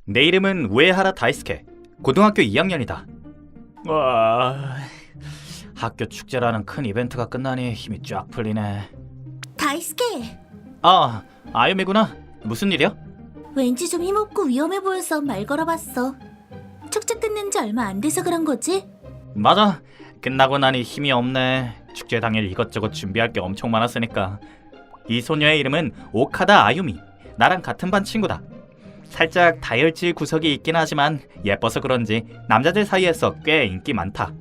내 이름은 우에하라 다이스케. 고등학교 2학년이다. 와, 학교 축제라는 큰 이벤트가 끝나니 힘이 쫙 풀리네. 다이스케, 아, 아유미구나. 무슨 일이야? 왠지 좀 힘없고 위험해 보여서 말 걸어봤어. 축제 끝난 지 얼마 안 돼서 그런 거지? 맞아. 끝나고 나니 힘이 없네. 축제 당일 이것저것 준비할 게 엄청 많았으니까. 이 소녀의 이름은 오카다 아유미. 나랑 같은 반 친구다. 살짝 다혈질 구석이 있긴 하지만 예뻐서 그런지 남자들 사이에서 꽤 인기 많다.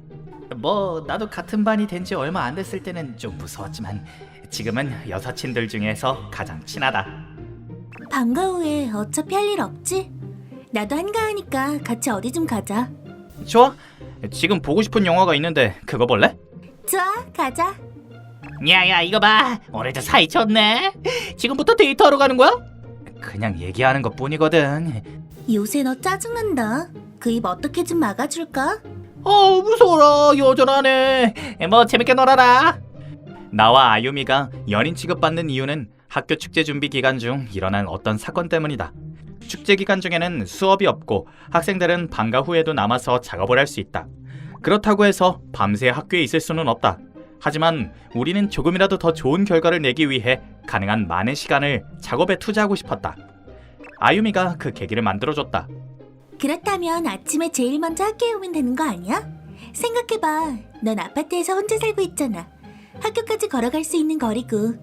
뭐 나도 같은 반이 된 지 얼마 안 됐을 때는 좀 무서웠지만 지금은 여사친들 중에서 가장 친하다. 방과 후에 어차피 할 일 없지? 나도 한가하니까 같이 어디 좀 가자. 좋아. 지금 보고 싶은 영화가 있는데 그거 볼래? 좋아, 가자. 야야 이거 봐. 오늘도 사이 좋네. 지금부터 데이트하러 가는 거야? 그냥 얘기하는 것 뿐이거든. 요새 너 짜증난다. 그 입 어떻게 좀 막아줄까? 무서워라. 여전하네. 뭐 재밌게 놀아라. 나와 아유미가 연인 취급받는 이유는 학교 축제 준비 기간 중 일어난 어떤 사건 때문이다. 축제 기간 중에는 수업이 없고 학생들은 방과 후에도 남아서 작업을 할 수 있다. 그렇다고 해서 밤새 학교에 있을 수는 없다. 하지만 우리는 조금이라도 더 좋은 결과를 내기 위해 가능한 많은 시간을 작업에 투자하고 싶었다. 아유미가 그 계기를 만들어줬다. 그렇다면 아침에 제일 먼저 학교에 오면 되는 거 아니야? 생각해봐. 넌 아파트에서 혼자 살고 있잖아. 학교까지 걸어갈 수 있는 거리고.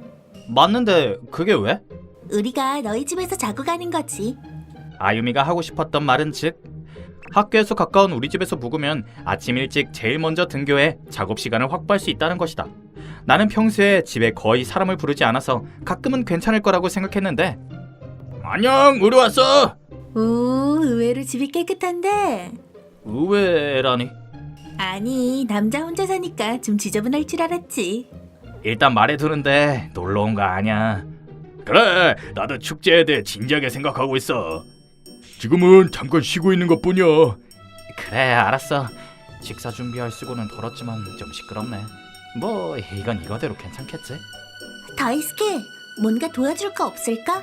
맞는데 그게 왜? 우리가 너희 집에서 자고 가는 거지. 아유미가 하고 싶었던 말은 즉 학교에서 가까운 우리 집에서 묵으면 아침 일찍 제일 먼저 등교해 작업 시간을 확보할 수 있다는 것이다. 나는 평소에 집에 거의 사람을 부르지 않아서 가끔은 괜찮을 거라고 생각했는데 안녕 우리 왔어. 오, 의외로 집이 깨끗한데? 의외라니. 아니, 남자 혼자 사니까 좀 지저분할 줄 알았지. 일단 말해두는데 놀러 온 거 아니야. 그래 나도 축제에 대해 진지하게 생각하고 있어. 지금은 잠깐 쉬고 있는 것뿐이야. 그래 알았어. 식사 준비할 쓰고는 덜었지만 좀 시끄럽네. 뭐 이건 이거대로 괜찮겠지? 다이스케, 뭔가 도와줄 거 없을까?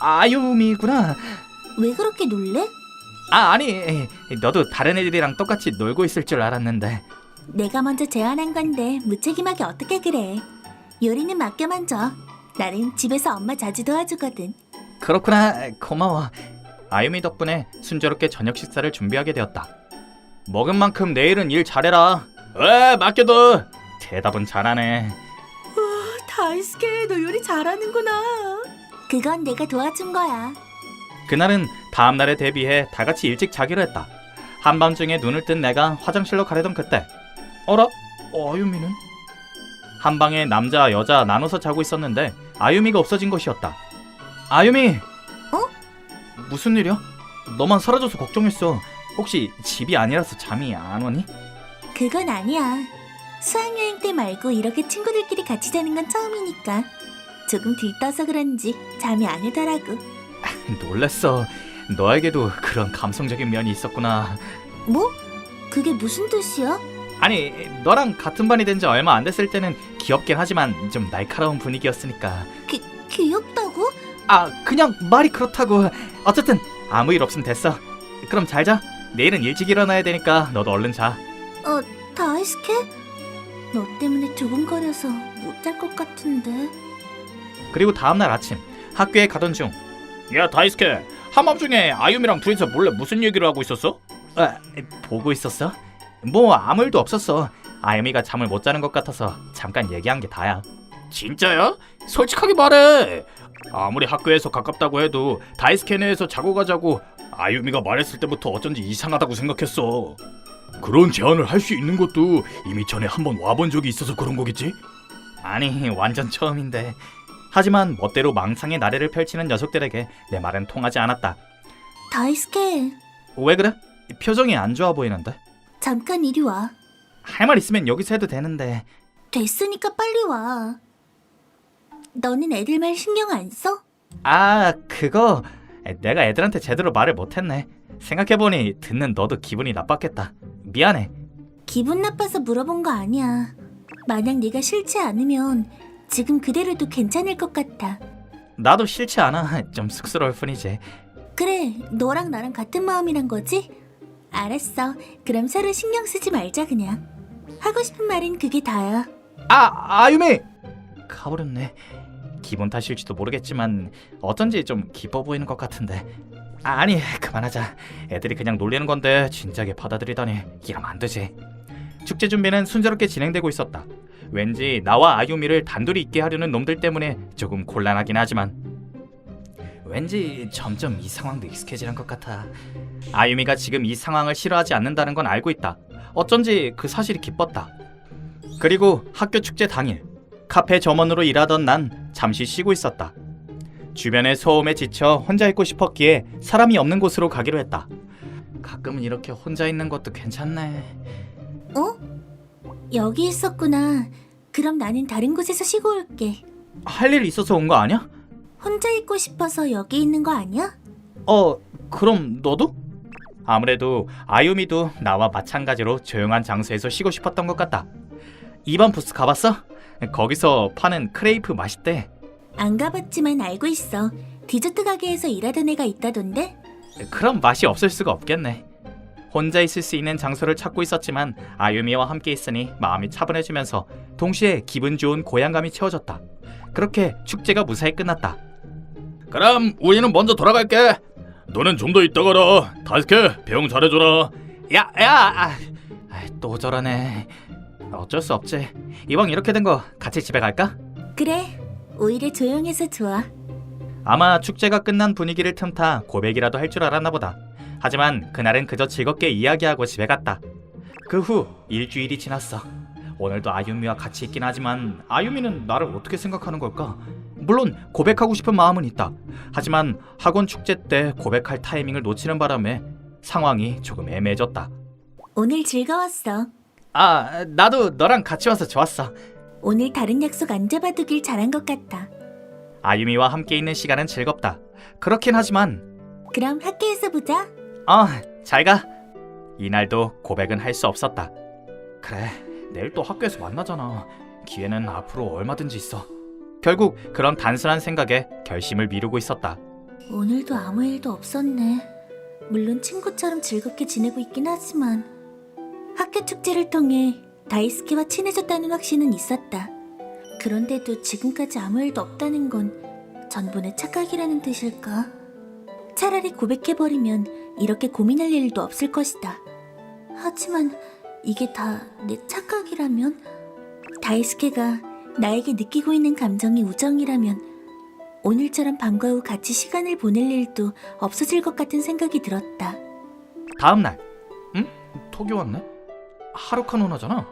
아유미구나. 왜 그렇게 놀래? 아니 너도 다른 애들이랑 똑같이 놀고 있을 줄 알았는데. 내가 먼저 제안한 건데 무책임하게 어떻게 그래. 요리는 맡겨만 줘. 나는 집에서 엄마 자주 도와주거든. 그렇구나. 고마워. 아유미 덕분에 순조롭게 저녁 식사를 준비하게 되었다. 먹은 만큼 내일은 일 잘해라. 맡겨둬. 대답은 잘하네. 다이스케, 너 요리 잘하는구나. 그건 내가 도와준 거야. 그날은 다음날에 대비해 다 같이 일찍 자기로 했다. 한밤중에 눈을 뜬 내가 화장실로 가려던 그때 어라? 아유미는? 한방에 남자 여자 나눠서 자고 있었는데 아유미가 없어진 것이었다. 아유미! 무슨 일이야? 너만 사라져서 걱정했어. 혹시 집이 아니라서 잠이 안 오니? 그건 아니야. 수학여행 때 말고 이렇게 친구들끼리 같이 자는 건 처음이니까 조금 들떠서 그런지 잠이 안 오더라고. 놀랬어. 너에게도 그런 감성적인 면이 있었구나. 뭐? 그게 무슨 뜻이야? 아니 너랑 같은 반이 된 지 얼마 안 됐을 때는 귀엽긴 하지만 좀 날카로운 분위기였으니까. 귀엽다고? 그냥 말이 그렇다고. 어쨌든 아무 일 없으면 됐어. 그럼 잘 자. 내일은 일찍 일어나야 되니까 너도 얼른 자. 다이스케? 너 때문에 두근거려서 못 잘 것 같은데. 그리고 다음날 아침 학교에 가던 중. 야 다이스케, 한밤중에 아유미랑 둘이서 몰래 무슨 얘기를 하고 있었어? 보고 있었어? 뭐 아무 일도 없었어. 아유미가 잠을 못 자는 것 같아서 잠깐 얘기한 게 다야. 진짜야? 솔직하게 말해. 아무리 학교에서 가깝다고 해도 다이스케네에서 자고 가자고 아유미가 말했을 때부터 어쩐지 이상하다고 생각했어. 그런 제안을 할 수 있는 것도 이미 전에 한번 와본 적이 있어서 그런 거겠지? 아니 완전 처음인데. 하지만 멋대로 망상의 나래를 펼치는 녀석들에게 내 말은 통하지 않았다. 다이스케, 왜 그래? 표정이 안 좋아 보이는데? 잠깐 이리 와. 할 말 있으면 여기서 해도 되는데. 됐으니까 빨리 와. 너는 애들 말 신경 안 써? 그거 내가 애들한테 제대로 말을 못했네. 생각해보니 듣는 너도 기분이 나빴겠다. 미안해. 기분 나빠서 물어본 거 아니야. 만약 네가 싫지 않으면 지금 그대로도 괜찮을 것 같아. 나도 싫지 않아. 좀 쑥스러울 뿐이지. 그래, 너랑 나랑 같은 마음이란 거지? 알았어. 그럼 서로 신경 쓰지 말자 그냥. 하고 싶은 말은 그게 다야. 아유미! 가버렸네. 기분 탓일지도 모르겠지만 어쩐지 좀 기뻐 보이는 것 같은데. 아니, 그만하자. 애들이 그냥 놀리는 건데 진작에 받아들이다니 이러면 안 되지. 축제 준비는 순조롭게 진행되고 있었다. 왠지 나와 아유미를 단둘이 있게 하려는 놈들 때문에 조금 곤란하긴 하지만 왠지 점점 이 상황도 익숙해지는 것 같아. 아유미가 지금 이 상황을 싫어하지 않는다는 건 알고 있다. 어쩐지 그 사실이 기뻤다. 그리고 학교 축제 당일, 카페 점원으로 일하던 난 잠시 쉬고 있었다. 주변의 소음에 지쳐 혼자 있고 싶었기에 사람이 없는 곳으로 가기로 했다. 가끔은 이렇게 혼자 있는 것도 괜찮네. 여기 있었구나. 그럼 나는 다른 곳에서 쉬고 올게. 할 일이 있어서 온 거 아니야? 혼자 있고 싶어서 여기 있는 거 아니야? 그럼 너도? 아무래도 아유미도 나와 마찬가지로 조용한 장소에서 쉬고 싶었던 것 같다. 이번 부스 가봤어? 거기서 파는 크레이프 맛있대. 안 가봤지만 알고 있어. 디저트 가게에서 일하던 애가 있다던데? 그럼 맛이 없을 수가 없겠네. 혼자 있을 수 있는 장소를 찾고 있었지만 아유미와 함께 있으니 마음이 차분해지면서 동시에 기분 좋은 고향감이 채워졌다. 그렇게 축제가 무사히 끝났다. 그럼 우리는 먼저 돌아갈게. 너는 좀 더 있다 가라. 다스케, 배웅 잘해줘라. 또 저러네. 어쩔 수 없지. 이왕 이렇게 된 거 같이 집에 갈까? 그래, 오히려 조용해서 좋아. 아마 축제가 끝난 분위기를 틈타 고백이라도 할 줄 알았나 보다. 하지만 그날은 그저 즐겁게 이야기하고 집에 갔다. 그 후 일주일이 지났어. 오늘도 아유미와 같이 있긴 하지만 아유미는 나를 어떻게 생각하는 걸까? 물론 고백하고 싶은 마음은 있다. 하지만 학원 축제 때 고백할 타이밍을 놓치는 바람에 상황이 조금 애매해졌다. 오늘 즐거웠어. 나도 너랑 같이 와서 좋았어. 오늘 다른 약속 안 잡아두길 잘한 것 같다. 아유미와 함께 있는 시간은 즐겁다. 그렇긴 하지만 그럼 학교에서 보자. 잘 가. 이날도 고백은 할 수 없었다. 그래, 내일 또 학교에서 만나잖아. 기회는 앞으로 얼마든지 있어. 결국 그런 단순한 생각에 결심을 미루고 있었다. 오늘도 아무 일도 없었네. 물론 친구처럼 즐겁게 지내고 있긴 하지만 학교 축제를 통해 다이스케와 친해졌다는 확신은 있었다. 그런데도 지금까지 아무 일도 없다는 건 전부 내 착각이라는 뜻일까? 차라리 고백해버리면 이렇게 고민할 일도 없을 것이다. 하지만 이게 다 내 착각이라면? 다이스케가 나에게 느끼고 있는 감정이 우정이라면 오늘처럼 방과 후 같이 시간을 보낼 일도 없어질 것 같은 생각이 들었다. 다음날, 톡이 왔네? 하루카 누나잖아.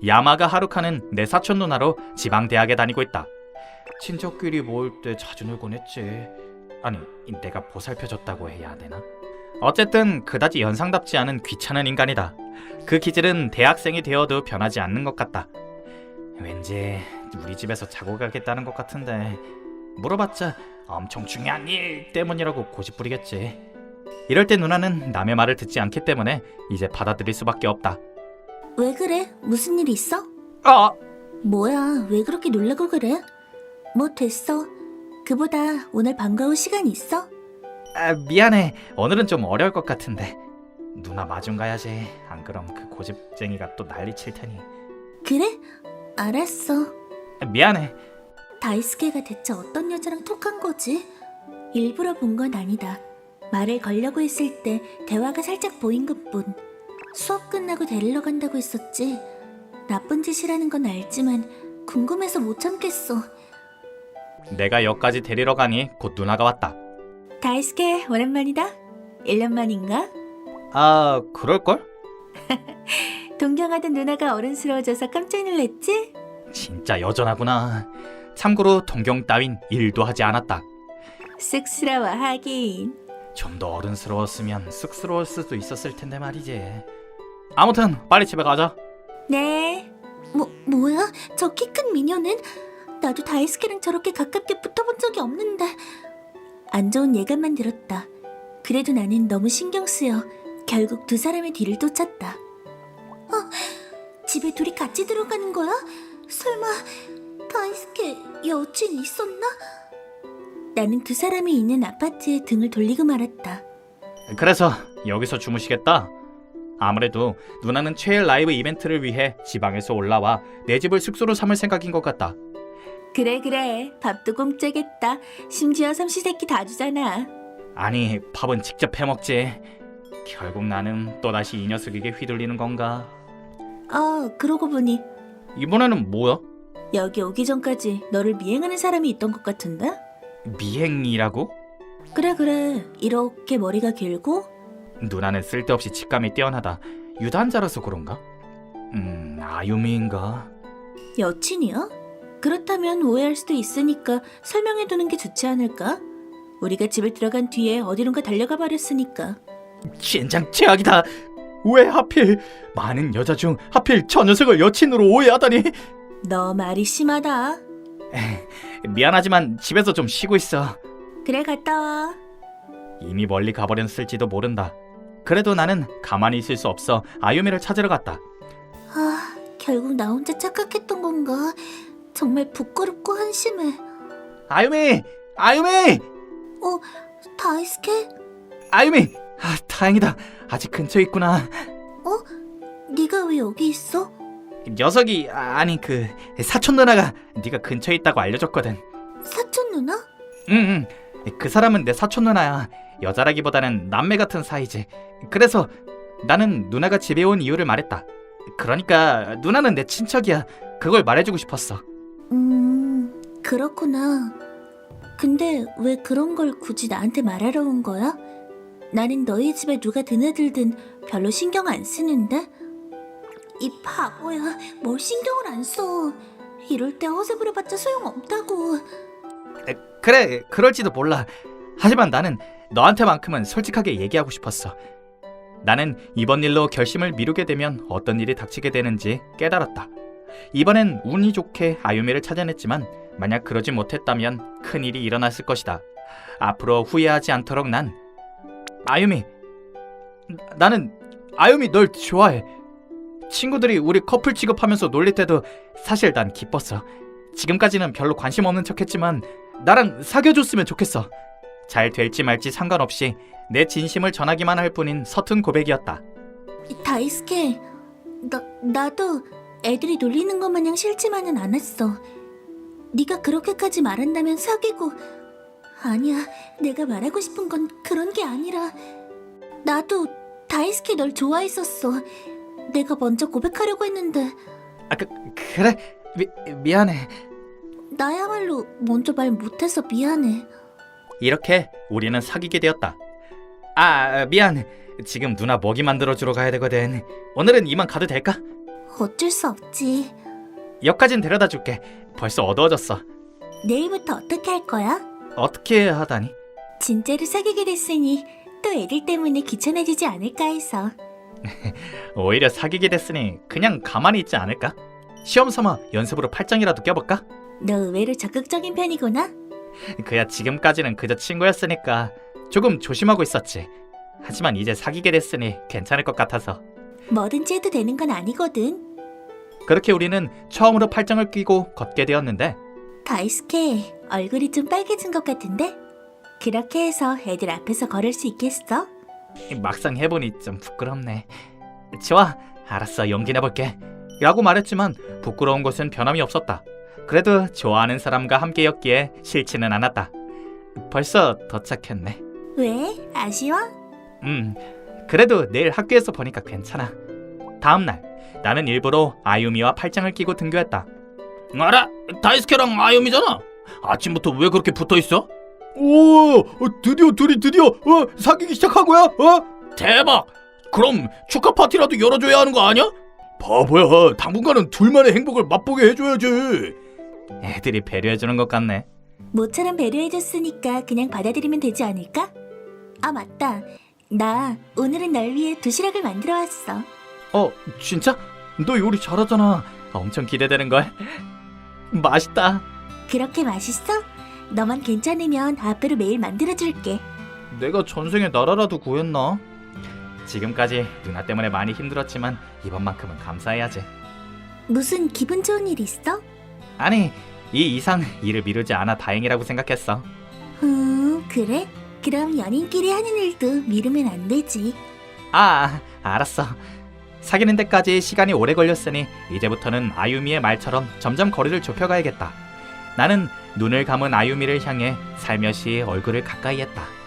야마가 하루카는 내 사촌 누나로 지방대학에 다니고 있다. 친척끼리 모일 때 자주 놀곤 했지. 아니, 내가 보살펴줬다고 해야 되나? 어쨌든 그다지 연상답지 않은 귀찮은 인간이다. 그 기질은 대학생이 되어도 변하지 않는 것 같다. 왠지 우리 집에서 자고 가겠다는 것 같은데 물어봤자 엄청 중요한 일 때문이라고 고집부리겠지. 이럴 때 누나는 남의 말을 듣지 않기 때문에 이제 받아들일 수밖에 없다. 왜 그래? 무슨 일 있어? 뭐야, 왜 그렇게 놀라고 그래? 뭐 됐어. 그보다 오늘 방과 후 시간 있어? 미안해. 오늘은 좀 어려울 것 같은데. 누나 마중 가야지. 안 그럼 그 고집쟁이가 또 난리 칠 테니. 그래? 알았어. 미안해. 다이스케가 대체 어떤 여자랑 톡한 거지? 일부러 본 건 아니다. 말을 걸려고 했을 때 대화가 살짝 보인 것뿐. 수업 끝나고 데리러 간다고 했었지. 나쁜 짓이라는 건 알지만 궁금해서 못 참겠어. 내가 역까지 데리러 가니 곧 누나가 왔다. 다이스케, 오랜만이다. 1년 만인가? 그럴걸? 동경하던 누나가 어른스러워져서 깜짝 놀랐지? 진짜 여전하구나. 참고로 동경 따윈 일도 하지 않았다. 쑥스러워 하긴. 좀 더 어른스러웠으면 쑥스러울 수도 있었을 텐데 말이지. 아무튼 빨리 집에 가자. 네. 뭐야? 저 키 큰 미녀는? 나도 다이스케랑 저렇게 가깝게 붙어본 적이 없는데. 안 좋은 예감만 들었다. 그래도 나는 너무 신경 쓰여 결국 두 사람의 뒤를 쫓았다. 집에 둘이 같이 들어가는 거야? 설마 다이스케 여친 있었나? 나는 그 사람이 있는 아파트에 등을 돌리고 말았다. 그래서 여기서 주무시겠다. 아무래도 누나는 최애 라이브 이벤트를 위해 지방에서 올라와 내 집을 숙소로 삼을 생각인 것 같다. 그래, 밥도 공짜겠다. 심지어 삼시세끼 다 주잖아. 아니, 밥은 직접 해먹지. 결국 나는 또다시 이 녀석에게 휘둘리는 건가? 그러고 보니 이번에는 뭐야? 여기 오기 전까지 너를 미행하는 사람이 있던 것 같은데? 미행이라고? 그래. 이렇게 머리가 길고 누나는 쓸데없이 직감이 뛰어나다. 유단자라서 그런가? 아유미인가? 여친이야? 그렇다면 오해할 수도 있으니까 설명해두는 게 좋지 않을까? 우리가 집에 들어간 뒤에 어디론가 달려가 버렸으니까. 젠장 최악이다. 왜 하필 많은 여자 중 하필 저 녀석을 여친으로 오해하다니. 너 말이 심하다. 미안하지만 집에서 좀 쉬고 있어. 그래, 갔다 와. 이미 멀리 가버렸을지도 모른다. 그래도 나는 가만히 있을 수 없어 아유미를 찾으러 갔다. 결국 나 혼자 착각했던 건가? 정말 부끄럽고 한심해. 아유미! 다이스케? 아유미! 다행이다. 아직 근처에 있구나. 네가 왜 여기 있어? 녀석이 아니 그 사촌 누나가 네가 근처에 있다고 알려줬거든. 사촌 누나? 응. 그 사람은 내 사촌 누나야. 여자라기보다는 남매 같은 사이지. 그래서 나는 누나가 집에 온 이유를 말했다. 그러니까 누나는 내 친척이야. 그걸 말해주고 싶었어. 그렇구나. 근데 왜 그런 걸 굳이 나한테 말하러 온 거야? 나는 너희 집에 누가 드나들든 별로 신경 안 쓰는데? 이 바보야, 뭘 신경을 안 써. 이럴 때 허세부려봤자 소용없다고. 그래, 그럴지도 몰라. 하지만 나는 너한테만큼은 솔직하게 얘기하고 싶었어. 나는 이번 일로 결심을 미루게 되면 어떤 일이 닥치게 되는지 깨달았다. 이번엔 운이 좋게 아유미를 찾아냈지만 만약 그러지 못했다면 큰일이 일어났을 것이다. 앞으로 후회하지 않도록 나는 아유미 널 좋아해. 친구들이 우리 커플 취급하면서 놀릴 때도 사실 난 기뻤어. 지금까지는 별로 관심 없는 척했지만 나랑 사귀어줬으면 좋겠어. 잘 될지 말지 상관없이 내 진심을 전하기만 할 뿐인 서툰 고백이었다. 다이스케, 나도 애들이 놀리는 것 마냥 싫지만은 않았어. 네가 그렇게까지 말한다면 사귀고. 아니야, 내가 말하고 싶은 건 그런 게 아니라 나도 다이스케 널 좋아했었어. 내가 먼저 고백하려고 했는데. 그래? 미안해. 나야말로 먼저 말 못해서 미안해. 이렇게 우리는 사귀게 되었다. 미안. 지금 누나 먹이 만들어주러 가야 되거든. 오늘은 이만 가도 될까? 어쩔 수 없지. 역까진 데려다 줄게. 벌써 어두워졌어. 내일부터 어떻게 할 거야? 어떻게 하다니? 진짜로 사귀게 됐으니 또 애들 때문에 귀찮아지지 않을까 해서. 오히려 사귀게 됐으니 그냥 가만히 있지 않을까? 시험 삼아 연습으로 팔짱이라도 껴볼까? 너 의외로 적극적인 편이구나. 그야 지금까지는 그저 친구였으니까 조금 조심하고 있었지. 하지만 이제 사귀게 됐으니 괜찮을 것 같아서. 뭐든지 해도 되는 건 아니거든. 그렇게 우리는 처음으로 팔짱을 끼고 걷게 되었는데, 다이스케, 얼굴이 좀 빨개진 것 같은데? 그렇게 해서 애들 앞에서 걸을 수 있겠어? 막상 해보니 좀 부끄럽네. 좋아, 알았어, 용기 내볼게 라고 말했지만 부끄러운 것은 변함이 없었다. 그래도 좋아하는 사람과 함께였기에 싫지는 않았다. 벌써 도착했네. 왜? 아쉬워? 그래도 내일 학교에서 보니까 괜찮아. 다음날 나는 일부러 아유미와 팔짱을 끼고 등교했다. 알아, 다이스케랑 아유미잖아. 아침부터 왜 그렇게 붙어있어? 오, 드디어 사귀기 시작한 거야? 대박! 그럼 축하 파티라도 열어줘야 하는 거 아니야? 바보야, 당분간은 둘만의 행복을 맛보게 해줘야지. 애들이 배려해주는 것 같네. 모처럼 배려해줬으니까 그냥 받아들이면 되지 않을까? 맞다. 나 오늘은 널 위해 도시락을 만들어 왔어. 진짜? 너 요리 잘하잖아. 엄청 기대되는걸. 맛있다. 그렇게 맛있어? 너만 괜찮으면 앞으로 매일 만들어줄게. 내가 전생에 나라라도 구했나? 지금까지 누나 때문에 많이 힘들었지만 이번만큼은 감사해야지. 무슨 기분 좋은 일 있어? 아니, 이 이상 일을 미루지 않아 다행이라고 생각했어. 그래? 그럼 연인끼리 하는 일도 미루면 안 되지. 알았어. 사귀는 데까지 시간이 오래 걸렸으니 이제부터는 아유미의 말처럼 점점 거리를 좁혀가야겠다. 나는 눈을 감은 아유미를 향해 살며시 얼굴을 가까이 했다.